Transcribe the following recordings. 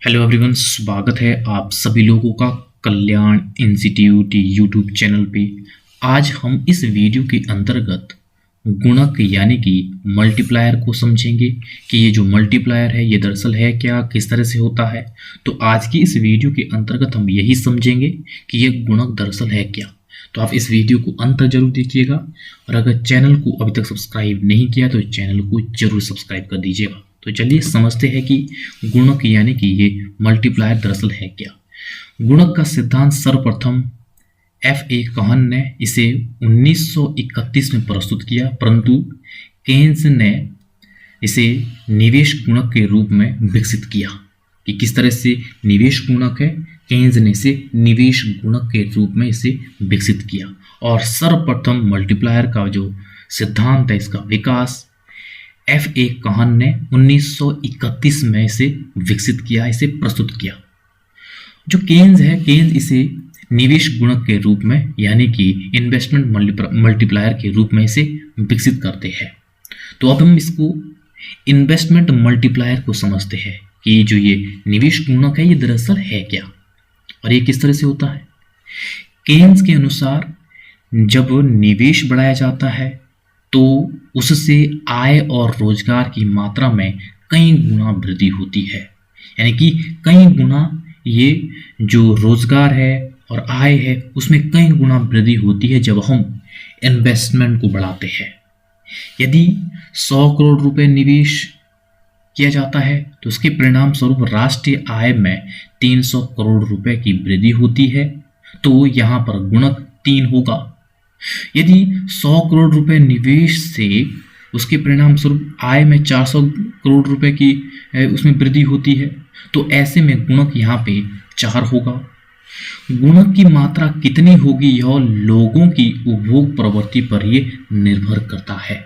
Hello everyone, स्वागत है आप सभी लोगों का कल्याण इंस्टीट्यूट यूट्यूब चैनल पे। आज हम इस वीडियो के अंतर्गत गुणक यानी कि मल्टीप्लायर को समझेंगे कि ये जो मल्टीप्लायर है ये दरअसल है क्या, किस तरह से होता है। तो आज की इस वीडियो के अंतर्गत हम यही समझेंगे कि ये गुणक दरअसल है क्या। तो आप इस वीडियो को अंत तक जरूर देखिएगा और अगर चैनल को अभी तक सब्सक्राइब नहीं किया तो चैनल को जरूर सब्सक्राइब कर दीजिएगा। तो चलिए समझते हैं कि गुणक यानी कि ये मल्टीप्लायर दरअसल है क्या। गुणक का सिद्धांत सर्वप्रथम F.A. कहन ने इसे 1931 में प्रस्तुत किया, परंतु केन्स ने इसे निवेश गुणक के रूप में विकसित किया। कि किस तरह से निवेश गुणक है, केन्स ने इसे निवेश गुणक के रूप में इसे विकसित किया। और सर्वप्रथम मल्टीप्लायर का जो सिद्धांत है इसका विकास F.A. कहन ने 1931 में इसे विकसित किया, इसे प्रस्तुत किया। जो केन्स है, केन्स इसे निवेश गुणक के रूप में यानी कि इन्वेस्टमेंट मल्टीप्लायर के रूप में इसे विकसित करते हैं। तो अब हम इसको इन्वेस्टमेंट मल्टीप्लायर को समझते हैं कि जो ये निवेश गुणक है ये दरअसल है क्या और ये किस तरह से होता है। केन्स के अनुसार जब निवेश बढ़ाया जाता है तो उससे आय और रोजगार की मात्रा में कई गुना वृद्धि होती है। यानी कि कई गुना ये जो रोजगार है और आय है उसमें कई गुना वृद्धि होती है जब हम इन्वेस्टमेंट को बढ़ाते हैं। यदि 100 करोड़ रुपए निवेश किया जाता है तो उसके परिणाम स्वरूप राष्ट्रीय आय में 300 करोड़ रुपए की वृद्धि होती है, तो यहाँ पर गुणक 3 होगा। यदि 100 करोड़ रुपए निवेश से उसके परिणाम स्वरूप आय में 400 करोड़ रुपए की उसमें वृद्धि होती है, तो ऐसे में गुणक यहाँ पे 4 होगा। गुणक की मात्रा कितनी होगी यह लोगों की उपभोग प्रवृत्ति पर ये निर्भर करता है।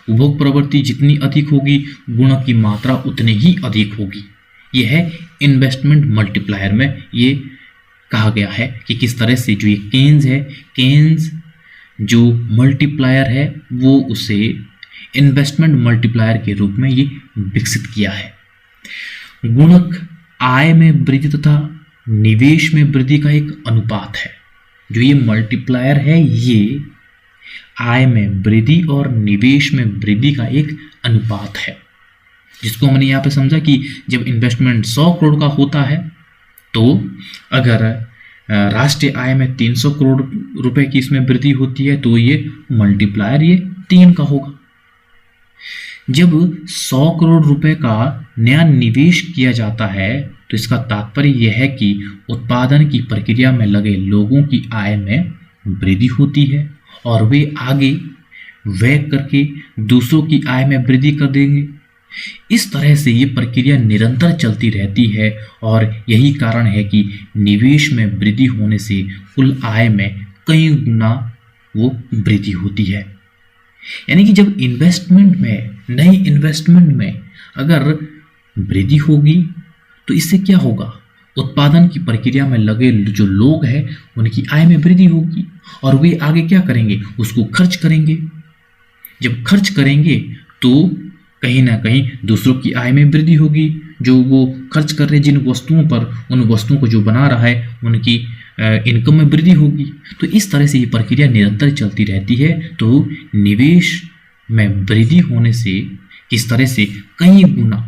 उपभोग प्रवृत्ति जितनी अधिक होगी गुणक की मात्रा उतनी ही अधिक होगी। यह है इन्वेस्टमेंट मल्टीप्लायर में ये कहा गया है कि किस तरह से जो ये केन्स है, केन्स जो मल्टीप्लायर है वो उसे इन्वेस्टमेंट मल्टीप्लायर के रूप में ये विकसित किया है। गुणक आय में वृद्धि तथा निवेश में वृद्धि का एक अनुपात है। जो ये मल्टीप्लायर है ये आय में वृद्धि और निवेश में वृद्धि का एक अनुपात है, जिसको हमने यहाँ पे समझा कि जब इन्वेस्टमेंट 100 करोड़ का होता है तो अगर राष्ट्रीय आय में 300 करोड़ रुपए की इसमें वृद्धि होती है तो ये मल्टीप्लायर ये 3 का होगा। जब 100 करोड़ रुपए का नया निवेश किया जाता है तो इसका तात्पर्य यह है कि उत्पादन की प्रक्रिया में लगे लोगों की आय में वृद्धि होती है और वे आगे व्यय करके दूसरों की आय में वृद्धि कर देंगे। इस तरह से ये प्रक्रिया निरंतर चलती रहती है और यही कारण है कि निवेश में वृद्धि होने से कुल आय में कई गुना वो वृद्धि होती है। यानी कि जब इन्वेस्टमेंट में, नई इन्वेस्टमेंट में अगर वृद्धि होगी तो इससे क्या होगा, उत्पादन की प्रक्रिया में लगे जो लोग हैं उनकी आय में वृद्धि होगी और वे आगे क्या करेंगे, उसको खर्च करेंगे। जब खर्च करेंगे तो कहीं ना कहीं दूसरों की आय में वृद्धि होगी। जो वो खर्च कर रहे जिन वस्तुओं पर, उन वस्तुओं को जो बना रहा है उनकी इनकम में वृद्धि होगी। तो इस तरह से ये प्रक्रिया निरंतर चलती रहती है। तो निवेश में वृद्धि होने से किस तरह से कई गुना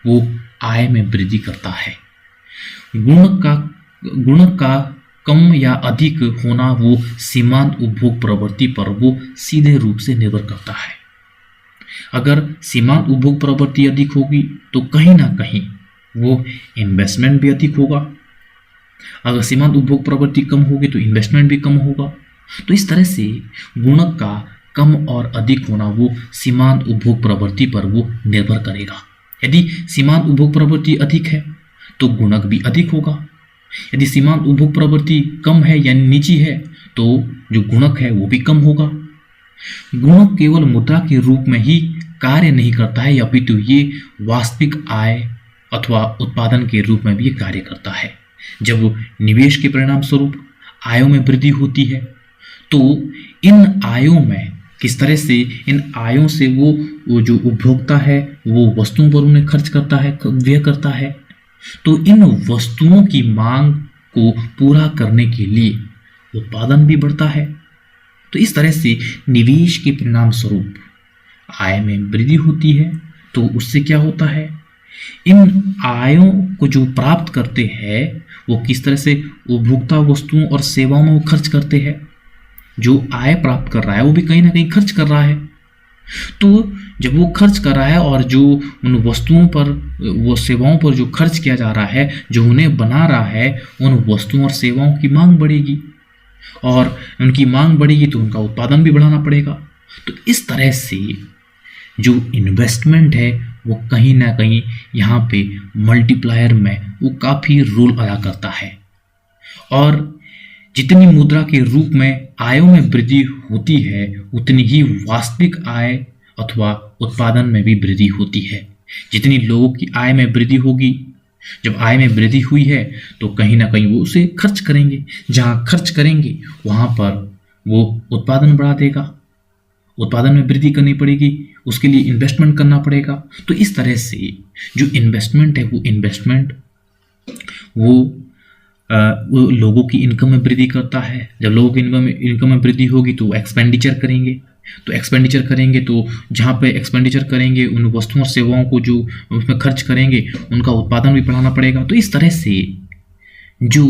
वो आय में वृद्धि करता है। गुणक का कम या अधिक होना वो सीमांत उपभोग प्रवृत्ति पर वो सीधे रूप से निर्भर करता है। अगर सीमांत उपभोग प्रवृत्ति अधिक होगी तो कहीं ना कहीं वो इन्वेस्टमेंट भी अधिक होगा। अगर सीमांत उपभोग प्रवृत्ति कम होगी तो इन्वेस्टमेंट भी कम होगा। तो इस तरह से गुणक का कम और अधिक होना वो सीमांत उपभोग प्रवृत्ति पर वो निर्भर करेगा। यदि सीमांत उपभोग प्रवृत्ति अधिक है तो गुणक भी अधिक होगा। यदि सीमांत उपभोग प्रवृत्ति कम है यानी नीची है तो जो गुणक है वो भी कम होगा। गुणक केवल मुद्रा के रूप में ही कार्य नहीं करता है, अपितु ये वास्तविक आय अथवा उत्पादन के रूप में भी ये कार्य करता है। जब निवेश के परिणाम स्वरूप आयों में वृद्धि होती है तो इन आयों में किस तरह से, इन आयों से वो जो उपभोक्ता है वो वस्तुओं पर उन्हें खर्च करता है, व्यय करता है तो इन वस्तुओं की मांग को पूरा करने के लिए उत्पादन भी बढ़ता है। तो इस तरह से निवेश के परिणाम स्वरूप आय में वृद्धि होती है। तो उससे क्या होता है, इन आयों को जो प्राप्त करते हैं वो किस तरह से उपभोक्ता वस्तुओं और सेवाओं में वो खर्च करते हैं। जो आय प्राप्त कर रहा है वो भी कहीं ना कहीं खर्च कर रहा है। तो जब वो खर्च कर रहा है और जो उन वस्तुओं पर, वो सेवाओं पर जो खर्च किया जा रहा है, जो उन्हें बना रहा है, उन वस्तुओं और सेवाओं की मांग बढ़ेगी और उनकी मांग बढ़ेगी तो उनका उत्पादन भी बढ़ाना पड़ेगा। तो इस तरह से जो इन्वेस्टमेंट है वो कहीं ना कहीं यहाँ पे मल्टीप्लायर में वो काफ़ी रोल अदा करता है। और जितनी मुद्रा के रूप में आयों में वृद्धि होती है उतनी ही वास्तविक आय अथवा उत्पादन में भी वृद्धि होती है। जितनी लोगों की आय में वृद्धि होगी, जब आय में वृद्धि हुई है तो कहीं ना कहीं वो उसे खर्च करेंगे, जहाँ खर्च करेंगे वहाँ पर वो उत्पादन बढ़ा देगा, उत्पादन में वृद्धि करनी पड़ेगी, उसके लिए इन्वेस्टमेंट करना पड़ेगा। तो इस तरह से जो इन्वेस्टमेंट है वो इन्वेस्टमेंट वो लोगों की इनकम में वृद्धि करता है। जब लोगों की इनकम में वृद्धि होगी तो एक्सपेंडिचर करेंगे, तो एक्सपेंडिचर करेंगे तो जहाँ पे एक्सपेंडिचर करेंगे उन वस्तुओं और सेवाओं को जो उसमें खर्च करेंगे उनका उत्पादन भी बढ़ाना पड़ेगा। तो इस तरह से जो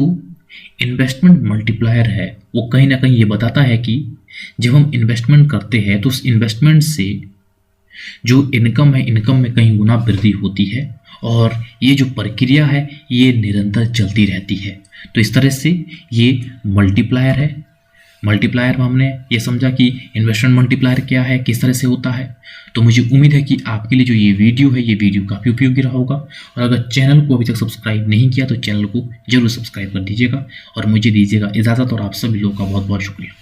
इन्वेस्टमेंट मल्टीप्लायर है वो कहीं ना कहीं ये बताता है कि जब हम इन्वेस्टमेंट करते हैं तो उस इन्वेस्टमेंट से जो इनकम है, इनकम में कहीं गुना वृद्धि होती है और ये जो प्रक्रिया है ये निरंतर चलती रहती है। तो इस तरह से ये मल्टीप्लायर है। मल्टीप्लायर में हमने ये समझा कि इन्वेस्टमेंट मल्टीप्लायर क्या है, किस तरह से होता है। तो मुझे उम्मीद है कि आपके लिए जो ये वीडियो है ये वीडियो काफ़ी उपयोगी रहा होगा। और अगर चैनल को अभी तक सब्सक्राइब नहीं किया तो चैनल को जरूर सब्सक्राइब कर दीजिएगा और मुझे दीजिएगा इजाज़त। और आप सभी लोगों का बहुत बहुत शुक्रिया।